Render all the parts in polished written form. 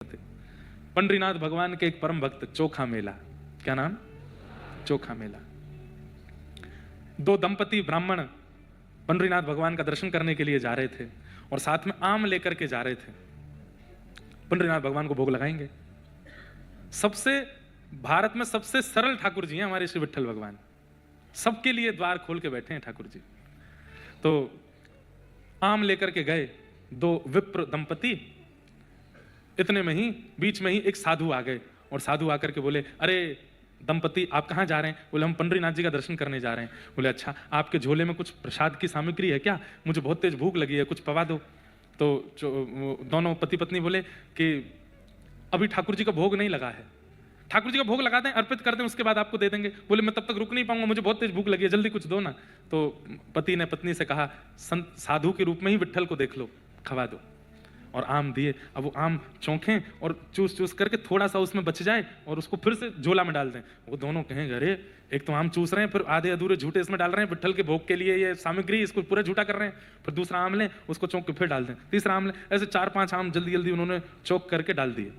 थे। पंडरीनाथ भगवान के एक परम भक्त चोखा मेला, क्या नाम? चोखा मेला। दो दंपति ब्राह्मण पंडरीनाथ भगवान का दर्शन करने के लिए जा रहे थे और साथ में आम लेकर के जा रहे थे। पंडरीनाथ भगवान को भोग लगाएंगे। सबसे भारत में सबसे सरल ठाकुर जी हैं हमारे श्री विट्ठल भगवान, सबके लिए द्वार खोल के बैठे हैं ठाकुर जी। तो आम लेकर के गए दो विप्र दंपति, इतने में ही बीच में ही एक साधु आ गए और साधु आकर के बोले, अरे दंपति आप कहाँ जा रहे हैं? बोले हम पंडरीनाथ जी का दर्शन करने जा रहे हैं। बोले अच्छा, आपके झोले में कुछ प्रसाद की सामग्री है क्या? मुझे बहुत तेज भूख लगी है, कुछ पवा दो। तो दोनों पति पत्नी बोले कि अभी ठाकुर जी का भोग नहीं लगा है, ठाकुर जी का भोग लगा दें, अर्पित कर दें, उसके बाद आपको दे देंगे। बोले मैं तब तक रुक नहीं पाऊंगा, मुझे बहुत तेज भूख लगी है, जल्दी कुछ दो ना। तो पति ने पत्नी से कहा, संत साधु के रूप में ही विट्ठल को देख लो, खवा दो। और आम दिए। अब वो आम चौंकें और चूस चूस करके थोड़ा सा उसमें बच जाए और उसको फिर से झोला में डाल दें। वो दोनों कहें, अरे एक तो आम चूस रहे हैं, फिर आधे अधूरे झूठे इसमें डाल रहे हैं, विट्ठल के भोग के लिए ये सामग्री, इसको पूरा झूठा कर रहे हैं। फिर दूसरा आम लें, उसको चौंक के फिर डाल दें, तीसरा आम लें, ऐसे 4-5 आम जल्दी जल्दी उन्होंने चौंक करके डाल दिए।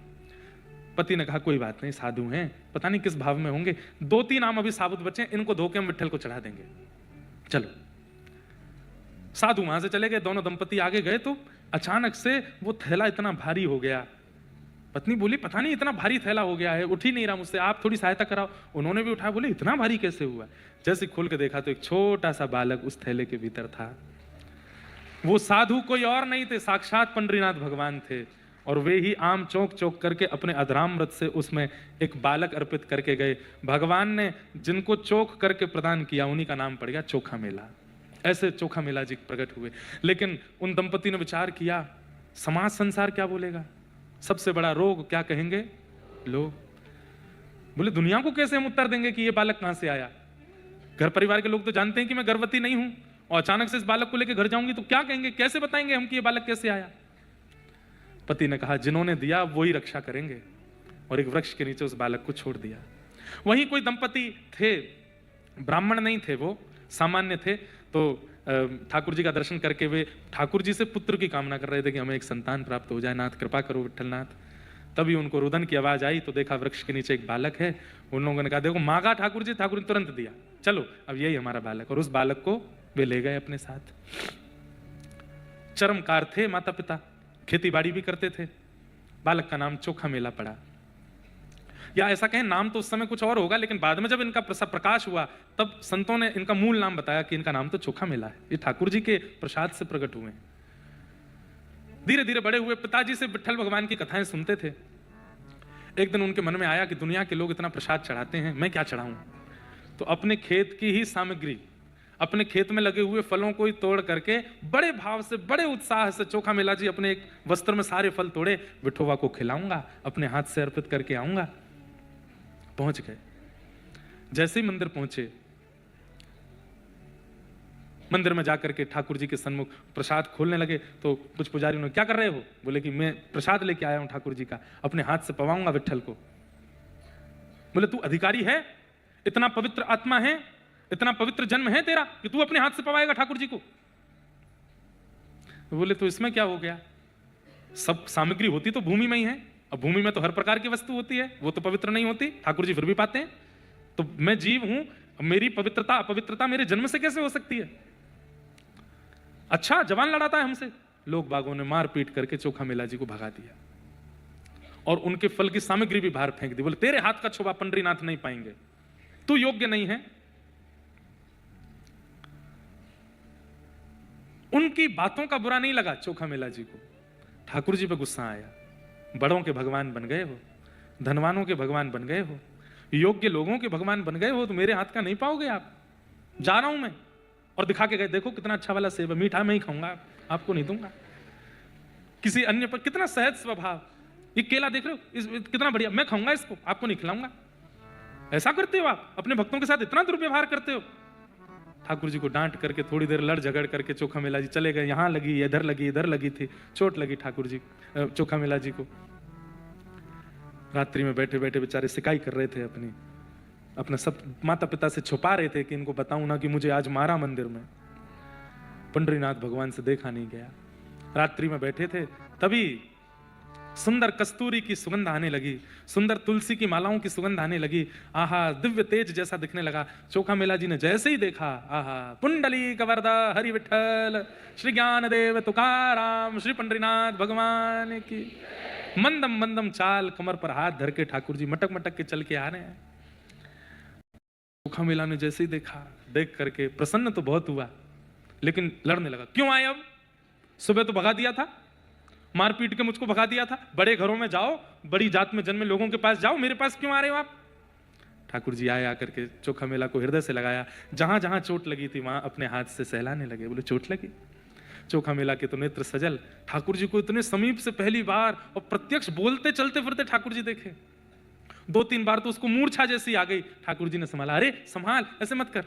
पति ने कहा कोई बात नहीं, साधु हैं, पता नहीं किस भाव में होंगे, 2-3 आम अभी साबुत बचे, इनको धो के हम विट्ठल को चढ़ा देंगे, चलो। साधु वहां से चले गए। दोनों दंपति आगे गए तो अचानक से वो थैला इतना भारी हो गया। पत्नी बोली, पता नहीं इतना भारी थैला हो गया है, उठ ही नहीं रहा मुझसे, आप थोड़ी सहायता कराओ। उन्होंने भी उठाया। बोले इतना भारी कैसे हुआ? जैसे खोल के देखा तो एक छोटा सा बालक उस थैले के भीतर था। वो साधु कोई और नहीं थे, साक्षात पंडरीनाथ भगवान थे। और वे ही आम चौंक चौंक करके अपने अधरामृत से उसमें एक बालक अर्पित करके गए। भगवान ने जिनको चौक करके प्रदान किया उन्हीं का नाम पड़ गया चोखा मेला। ऐसे चोखा मेला जी प्रकट हुए। लेकिन उन दंपति ने विचार किया, समाज संसार क्या बोलेगा, सबसे बड़ा रोग क्या कहेंगे लोग। बोले दुनिया को कैसे हम उत्तर देंगे कि ये बालक कहां से आया? घर परिवार के लोग तो जानते हैं कि मैं गर्भवती नहीं हूं और अचानक से इस बालक को लेकर घर जाऊंगी तो क्या कहेंगे, कैसे बताएंगे हम कि ये बालक कैसे आया? पति ने कहा जिन्होंने दिया वही रक्षा करेंगे, और एक वृक्ष के नीचे उस बालक को छोड़ दिया। वहीं कोई दंपति थे, ब्राह्मण नहीं थे, वो सामान्य थे। तो ठाकुर जी का दर्शन करके वे ठाकुर जी से पुत्र की कामना कर रहे थे कि हमें एक संतान प्राप्त हो जाए, नाथ कृपा करो विट्ठलनाथ। तभी उनको रुदन की आवाज आई तो देखा वृक्ष के नीचे एक बालक है। उन लोगों ने कहा देखो मांगा ठाकुर जी, ठाकुर ने तुरंत दिया, चलो अब यही हमारा बालक। और उस बालक को वे ले गए अपने साथ। चरमकार थे माता पिता, खेती बाड़ी भी करते थे। बालक का नाम चोखा मेला पड़ा, या ऐसा कहें नाम तो उस समय कुछ और होगा, लेकिन बाद में जब इनका प्रकाश हुआ तब संतों ने इनका मूल नाम बताया कि इनका नाम तो चोखा मेला है। ये ठाकुर जी के प्रसाद से प्रकट हुए। धीरे धीरे बड़े हुए। पिताजी से विट्ठल भगवान की कथाएं सुनते थे। एक दिन उनके मन में आया कि दुनिया के लोग इतना प्रसाद चढ़ाते हैं, मैं क्या चढ़ाऊं? तो अपने खेत की ही सामग्री, अपने खेत में लगे हुए फलों को ही तोड़ करके बड़े भाव से, बड़े उत्साह से चोखा मेला जी अपने एक वस्त्र में सारे फल तोड़े, विठोबा को खिलाऊंगा, अपने हाथ से अर्पित करके आऊंगा। पहुंच गए। जैसे ही मंदिर पहुंचे, मंदिर में जाकर के ठाकुर जी के सन्मुख प्रसाद खोलने लगे तो कुछ पुजारी ने, क्या कर रहे हो? बोले कि मैं प्रसाद लेके आया हूं ठाकुर जी का, अपने हाथ से पवाऊंगा विट्ठल को। बोले तू अधिकारी है, इतना पवित्र आत्मा है, इतना पवित्र जन्म है तेरा कि तू अपने हाथ से पवाएगा ठाकुर जी को? बोले तो इसमें क्या हो गया, सब सामग्री होती तो भूमि में ही है, अब भूमि में तो हर प्रकार की वस्तु होती है, वो तो पवित्र नहीं होती, ठाकुर जी फिर भी पाते हैं। तो मैं जीव हूं, मेरी पवित्रता अपवित्रता मेरे जन्म से कैसे हो सकती है? अच्छा जवान लड़ाता है हमसे। लोग बागों ने मार पीट करके चोखा मेला जी को भगा दिया और उनके फल की सामग्री भी बाहर फेंक दी। बोले तेरे हाथ का छोबा पंडरीनाथ नहीं पाएंगे, तू योग्य नहीं है। उनकी बातों का बुरा नहीं लगा चोखा मेला जी को, ठाकुर जी पे गुस्सा आया। बड़ों के भगवान बन गए हो, धनवानों के भगवान बन गए हो, योग्य लोगों के भगवान बन गए हो, तो मेरे हाथ का नहीं पाओगे आप? जा रहा हूं मैं। और दिखा के गए, देखो कितना अच्छा वाला सेब है, मीठा मैं ही खाऊंगा, आपको नहीं दूंगा। किसी अन्य पर कितना सहज स्वभाव, ये केला देख रहे हो कितना बढ़िया, मैं खाऊंगा इसको, आपको नहीं खिलाऊंगा। ऐसा करते हो आप, अपने भक्तों के साथ इतना दुर्व्यवहार करते हो। ठाकुर जी को डांट करके थोड़ी देर लड़ झगड़ करके चोखा मेला जी चले गए। यहां लगी, इधर लगी, इधर लगी थी, चोट लगी ठाकुर जी चोखा मेला जी को। रात्रि में बैठे बैठे बेचारे सिकाई कर रहे थे, अपने सब माता पिता से छुपा रहे थे कि इनको बताऊं ना कि मुझे आज मारा मंदिर में। पंडरीनाथ भगवान से देखा नहीं गया। रात्रि में बैठे थे, तभी सुंदर कस्तूरी की सुगंध आने लगी, सुंदर तुलसी की मालाओं की सुगंध आने लगी। आहा, दिव्य तेज जैसा दिखने लगा। चोखा मेला जी ने जैसे ही देखा, आहा, पुंडली कवरदा हरि विठल, श्री ज्ञानदेव तुकाराम, श्री पंडरीनाथ भगवान की। मंदम मंदम चाल, कमर पर हाथ धर के ठाकुर जी मटक मटक के चल के आ रहे हैं। चोखा मेला ने जैसे ही देखा, देख करके प्रसन्न तो बहुत हुआ, लेकिन लड़ने लगा। क्यों आए अब? सुबह तो भगा दिया था, मार पीट के मुझको भगा दिया था। बड़े घरों में जाओ, बड़ी जात में जन्मे लोगों के पास जाओ, मेरे पास क्यों आ रहे हो आप? ठाकुर जी आए, आकर के चोखा मेला को हृदय से लगाया। जहां जहां चोट लगी थी वहां अपने हाथ से सहलाने लगे। बोले चोट लगी? चोखा मेला के तो नेत्र सजल। ठाकुर जी को इतने समीप से पहली बार और प्रत्यक्ष बोलते चलते फिरते ठाकुर जी देखे। 2-3 बार तो उसको मूर्छा जैसी आ गई। ठाकुर जी ने संभाला, अरे संभाल, ऐसे मत कर।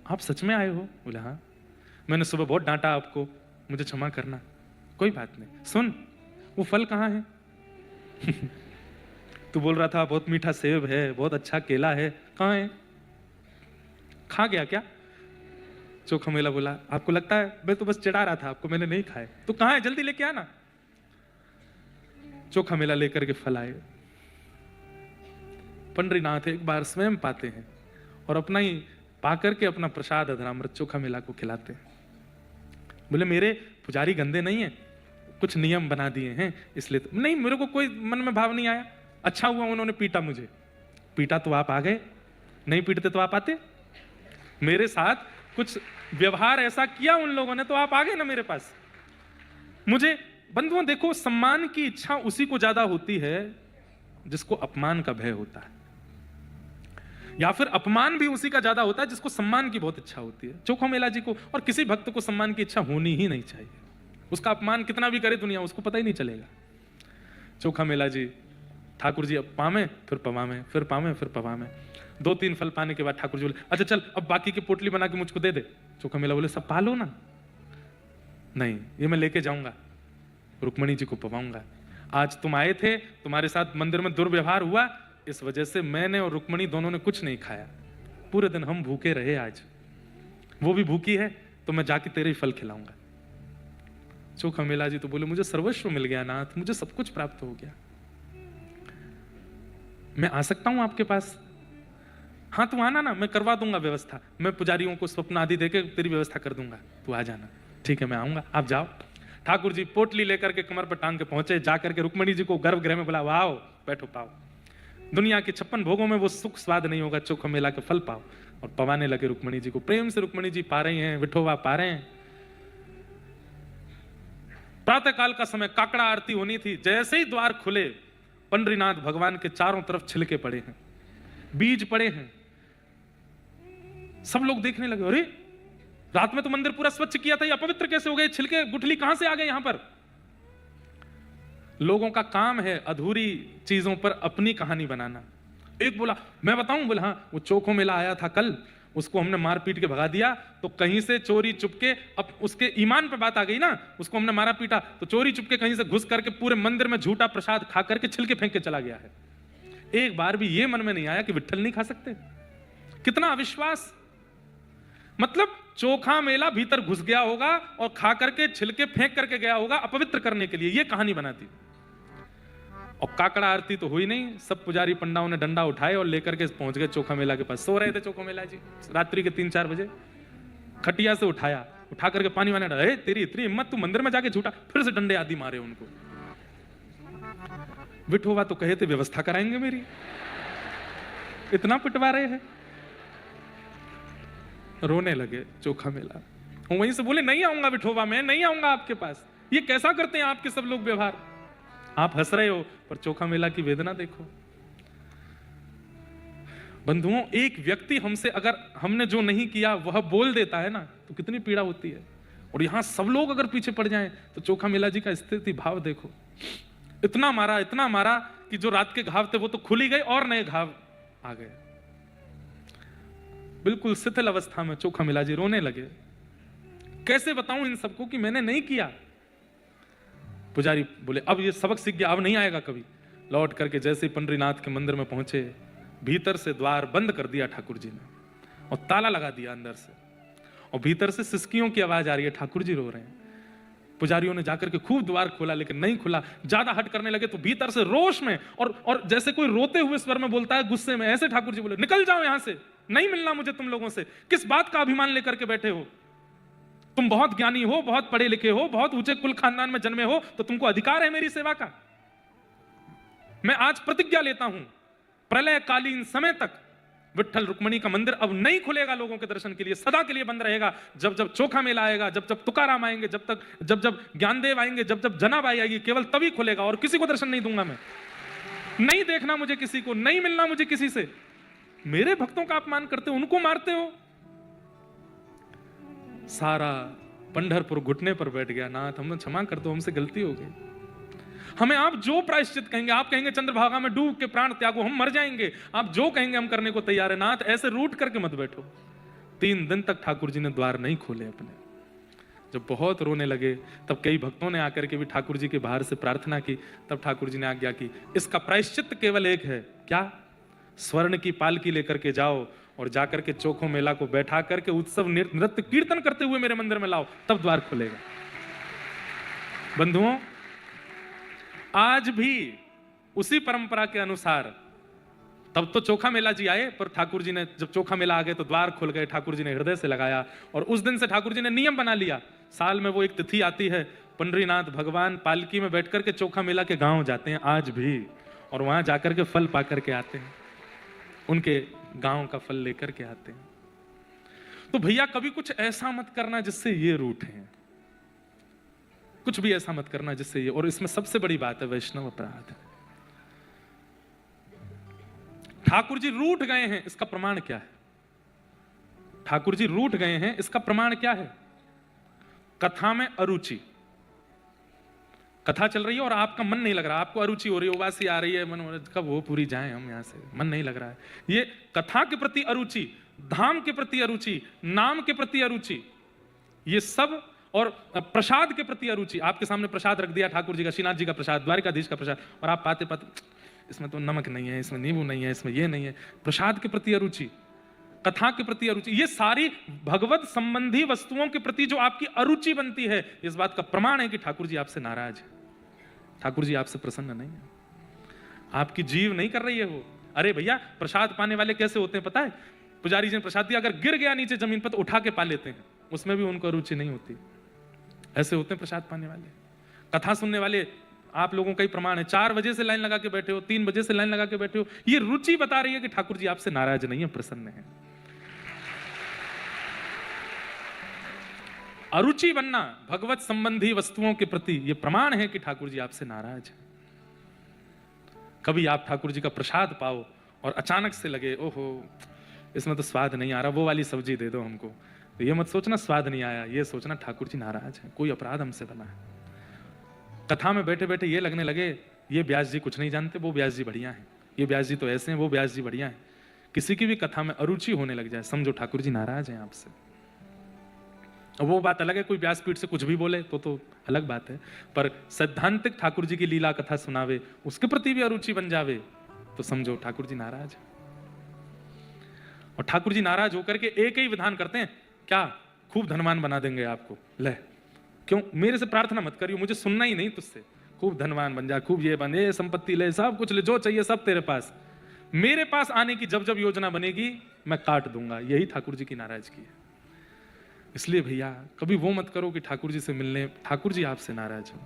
आप सच में आए हो? बोले हाँ, मैंने सुबह बहुत डांटा आपको, मुझे क्षमा करना। कोई बात नहीं, सुन वो फल कहाँ है? तू बोल रहा था बहुत मीठा सेब है, बहुत अच्छा केला है, कहाँ है? खा गया क्या? चोखा मेला बोला, आपको लगता है मैं तो बस चिढ़ा रहा था आपको, मैंने नहीं खाए। तो कहाँ है? जल्दी लेके आना। चोखा मेला लेकर के फल आए। पंडरीनाथ एक बार स्वयं पाते हैं और अपना ही पाकर के अपना प्रसाद अधरामृत चोखा मेला को खिलाते हैं। बोले मेरे पुजारी गंदे नहीं है, कुछ नियम बना दिए हैं इसलिए तो। नहीं, मेरे को कोई मन में भाव नहीं आया। अच्छा हुआ उन्होंने पीटा मुझे। पीटा तो आप आ गए, नहीं पीटते तो आप आते? मेरे साथ कुछ व्यवहार ऐसा किया उन लोगों ने तो आप आ गए ना मेरे पास। मुझे बंधुओं देखो, सम्मान की इच्छा उसी को ज्यादा होती है जिसको अपमान का भय होता है, या फिर अपमान भी उसी का ज्यादा होता है जिसको सम्मान की बहुत इच्छा होती है। चोखा मेला जी को और किसी भक्त को सम्मान की इच्छा होनी ही नहीं चाहिए। उसका अपमान कितना भी करे दुनिया, उसको पता ही नहीं चलेगा। चोखा मेला जी, ठाकुर जी अब पावे फिर पवावे, फिर पावे फिर पवावे। 2-3 फल पाने के बाद ठाकुर जी बोले, अच्छा चल अब बाकी की पोटली बना के मुझको दे दे। चोखा मेला बोले, सब पालो ना। नहीं, ये मैं लेके जाऊंगा, रुक्मणी जी को पवाऊंगा। आज तुम आए थे, तुम्हारे साथ मंदिर में दुर्व्यवहार हुआ, इस वजह से मैंने और रुक्मणी दोनों ने कुछ नहीं खाया। पूरे दिन हम भूखे रहे, आज वो भी भूखी है, तो मैं जाके तेरे ही फल खिलाऊंगा। चोखा मेला जी तो बोले, मुझे सर्वस्व मिल गया नाथ, मुझे सब कुछ प्राप्त हो गया, मैं आ सकता हूं आपके पास? हाँ तू आना ना, मैं करवा दूंगा व्यवस्था, मैं पुजारियों को स्वप्न आदि देके तेरी व्यवस्था कर दूंगा, तू आ जाना। ठीक है मैं आऊंगा, आप जाओ। ठाकुर जी पोटली लेकर के कमर पर टांग के पहुंचे। जाकर के रुक्मणी जी को गर्भगृह में बुला, आओ बैठो, पाओ। दुनिया के 56 भोगों में वो सुख स्वाद नहीं होगा, चोखा मेला के फल पाओ। और पवाने लगे रुक्मणी जी को। प्रेम से रुक्मणी जी पा रही हैं, विठोबा पा रहे हैं। प्रातः काल का समय, काकड़ा आरती होनी थी। जैसे ही द्वार खुले, पंडरीनाथ भगवान के चारों तरफ छिलके पड़े हैं, बीज पड़े हैं। सब लोग देखने लगे, अरे रात में तो मंदिर पूरा स्वच्छ किया था, ये अपवित्र कैसे हो गए? छिलके गुठली कहां से आ गए यहां पर? लोगों का काम है अधूरी चीजों पर अपनी कहानी बनाना। एक बोला, मैं बताऊं? बोला हाँ, वो चोखा मेला आया था कल, उसको हमने मार पीट के भगा दिया, तो कहीं से चोरी चुपके, अब उसके ईमान पे बात आ गई ना, उसको हमने मारा पीटा, तो चोरी चुपके कहीं से घुस करके पूरे मंदिर में झूठा प्रसाद खा करके छिलके फेंक के चला गया है। एक बार भी ये मन में नहीं आया कि विट्ठल नहीं खा सकते? कितना अविश्वास! मतलब चोखा मेला भीतर घुस गया होगा और खा करके छिलके फेंक करके गया होगा अपवित्र करने के लिए, ये कहानी बनाती। और काकड़ा आरती तो हुई नहीं, सब पुजारी पंडाओं ने डंडा उठाए और लेकर के पहुंच गए चोखा मेला के पास। सो रहे थे चोखा मेला जी, रात्रि के 3-4 बजे। खटिया से उठाया, उठा करके पानी वाने डाला। तेरी इतनी हिम्मत, तू मंदिर में जाके झूठा! फिर से डंडे आदि मारे उनको। विठोबा तो कहे थे व्यवस्था कराएंगे मेरी, इतना पिटवा रहे हैं। रोने लगे चोखा मेला। वहीं से बोले, नहीं आऊंगा विठोबा, मैं नहीं आऊंगा आपके पास। ये कैसा करते हैं आपके सब लोग व्यवहार? आप हंस रहे हो पर चोखा मेला की वेदना देखो। बंधुओं, एक व्यक्ति हमसे अगर हमने जो नहीं किया वह बोल देता है ना, तो कितनी पीड़ा होती है। और यहां सब लोग अगर पीछे पड़ जाएं तो चोखा मेला जी का स्थिति भाव देखो। इतना मारा कि जो रात के घाव थे वो तो खुल ही गए और नए घाव आ गए। बिल्कुल शिथिल अवस्था में चोखा मेला जी रोने लगे। कैसे बताऊं इन सबको कि मैंने नहीं किया? पुजारी बोले, अब ये सबक सीख गया, अब नहीं आएगा कभी। लौट करके जैसे ही पंडरीनाथ के मंदिर में पहुंचे, भीतर से द्वार बंद कर दिया ठाकुर जी ने और ताला लगा दिया अंदर से। और भीतर से सिसकियों की आवाज आ रही है, ठाकुर जी रो रहे हैं। पुजारियों ने जाकर के खूब द्वार खोला, लेकिन नहीं खुला। ज्यादा हट करने लगे तो भीतर से रोष में और जैसे कोई रोते हुए स्वर में बोलता है, गुस्से में, ऐसे ठाकुर जी बोले, निकल जाओ यहां से, नहीं मिलना मुझे तुम लोगों से। किस बात का अभिमान लेकर के बैठे हो? तुम बहुत ज्ञानी हो, बहुत पढ़े लिखे हो, बहुत ऊंचे कुल खानदान में जन्मे हो, तो तुमको अधिकार है मेरी सेवा का। मैं आज प्रतिज्ञा लेता हूं, प्रलय कालीन समय तक विट्ठल रुक्मणी का मंदिर अब नहीं खुलेगा लोगों के दर्शन के लिए, सदा के लिए बंद रहेगा। जब जब चोखा मेला आएगा, जब जब तुकाराम आएंगे, जब जब ज्ञानदेव आएंगे, जब जब जनाबाई आएगी, केवल तभी खुलेगा, और किसी को दर्शन नहीं दूंगा मैं। नहीं देखना मुझे किसी को, नहीं मिलना मुझे किसी से। मेरे भक्तों का अपमान करते हो, उनको मारते हो। सारा पंढरपुर घुटने पर बैठ गया, नाथ हमें क्षमा कर दो, हमसे गलती हो गई। हमें आप जो प्रायश्चित कहेंगे, आप कहेंगे चंद्रभागा में डूब के प्राण त्यागो, हम मर जाएंगे, आप जो कहेंगे हम करने को तैयार है। नाथ ऐसे रूठ करके मत बैठो। 3 दिन तक ठाकुर जी ने द्वार नहीं खोले अपने। जब बहुत रोने लगे, तब कई भक्तों ने आकर के भी ठाकुर जी के बाहर से प्रार्थना की। तब ठाकुर जी ने आज्ञा की, इसका प्रायश्चित केवल एक है। क्या? स्वर्ण की पालकी लेकर के जाओ और जाकर के चोखो मेला को बैठा करके उत्सव नृत्य कीर्तन करते हुए मेरे मंदिर में लाओ, तब द्वार खुलेगा। बंधुओं, आज भी उसी परंपरा के अनुसार, तब तो चोखा मेला जी आए, पर ठाकुर जी ने जब चोखा मेला आ गए तो द्वार खुल गए। ठाकुर जी ने हृदय से लगाया, और उस दिन से ठाकुर जी ने नियम बना लिया, साल में वो एक तिथि आती है, पंडरीनाथ भगवान पालकी में बैठकर के चोखा मेला के गांव जाते हैं आज भी, और वहां जाकर के फल पा करके आते हैं, उनके गांव का फल लेकर के आते हैं। तो भैया कभी कुछ ऐसा मत करना जिससे ये रूठे, कुछ भी ऐसा मत करना जिससे ये, और इसमें सबसे बड़ी बात है वैष्णव अपराध। ठाकुर जी रूठ गए हैं, इसका प्रमाण क्या है? ठाकुर जी रूठ गए हैं, इसका प्रमाण क्या है? कथा में अरुचि, कथा चल रही है और आपका मन नहीं लग रहा, आपको अरुचि हो रही है, उबासी आ रही है, मन कब वो पूरी जाए हम यहां से, मन नहीं लग रहा है। ये कथा के प्रति अरुचि, धाम के प्रति अरुचि, नाम के प्रति अरुचि, ये सब, और प्रसाद के प्रति अरुचि। आपके सामने प्रसाद रख दिया ठाकुर जी का, श्रीनाथ जी का प्रसाद, द्वारिकाधीश का प्रसाद, और आप पाते पाते इसमें तो नमक नहीं है, इसमें नींबू नहीं है, इसमें ये नहीं है। प्रसाद के प्रति अरुचि, कथा के प्रति अरुचि, ये सारी भगवत संबंधी वस्तुओं के प्रति जो आपकी अरुचि बनती है, इस बात का प्रमाण है कि ठाकुर जी आपसे नाराज है, ठाकुर जी आपसे प्रसन्न नहीं है, आपकी जीव नहीं कर रही है वो। अरे भैया, प्रसाद पाने वाले कैसे होते हैं पता है? पुजारी जी ने प्रसाद दिया, अगर गिर गया नीचे जमीन पर तो उठा के पा लेते हैं, उसमें भी उनको रुचि नहीं होती। ऐसे होते हैं प्रसाद पाने वाले। कथा सुनने वाले आप लोगों का ही प्रमाण है, 4 बजे से लाइन लगा के बैठे हो, 3 बजे से लाइन लगा के बैठे हो, ये रुचि बता रही है कि ठाकुर जी आपसे नाराज नहीं है, प्रसन्न है। अरुचि बनना भगवत संबंधी वस्तुओं के प्रति, ये प्रमाण है कि ठाकुर जी आपसे नाराज है। कभी आप ठाकुर जी का प्रसाद पाओ और अचानक से लगे, ओहो इसमें तो स्वाद नहीं आ रहा, वो वाली सब्जी दे दो हमको, तो ये मत सोचना स्वाद नहीं आया, ये सोचना ठाकुर जी नाराज है, कोई अपराध हमसे बना है। कथा में बैठे बैठे ये लगने लगे, ये व्यास जी कुछ नहीं जानते, वो व्यास जी बढ़िया हैं, ये व्यास जी तो ऐसे हैं, वो व्यास जी बढ़िया हैं। किसी की भी कथा में अरुचि होने लग जाए, समझो ठाकुर जी नाराज हैं आपसे। वो बात अलग है, कोई व्यासपीठ से कुछ भी बोले तो अलग बात है, पर सैद्धांतिक ठाकुर जी की लीला कथा सुनावे, उसके प्रति भी अरुचि बन जावे, तो समझो ठाकुर जी नाराज है। और ठाकुर जी नाराज होकर के एक ही विधान करते हैं, क्या खूब धनवान बना देंगे आपको, ले क्यों मेरे से प्रार्थना मत करियो, मुझे सुनना ही नहीं तुझसे, खूब धनवान बन जा, खूब ये बन, ये संपत्ति ले, सब कुछ ले, जो चाहिए सब तेरे पास, मेरे पास आने की जब जब योजना बनेगी मैं काट दूंगा। यही ठाकुर जी की नाराजगी है। इसलिए भैया कभी वो मत करो कि ठाकुर जी से मिलने ठाकुर जी आपसे नाराज हो।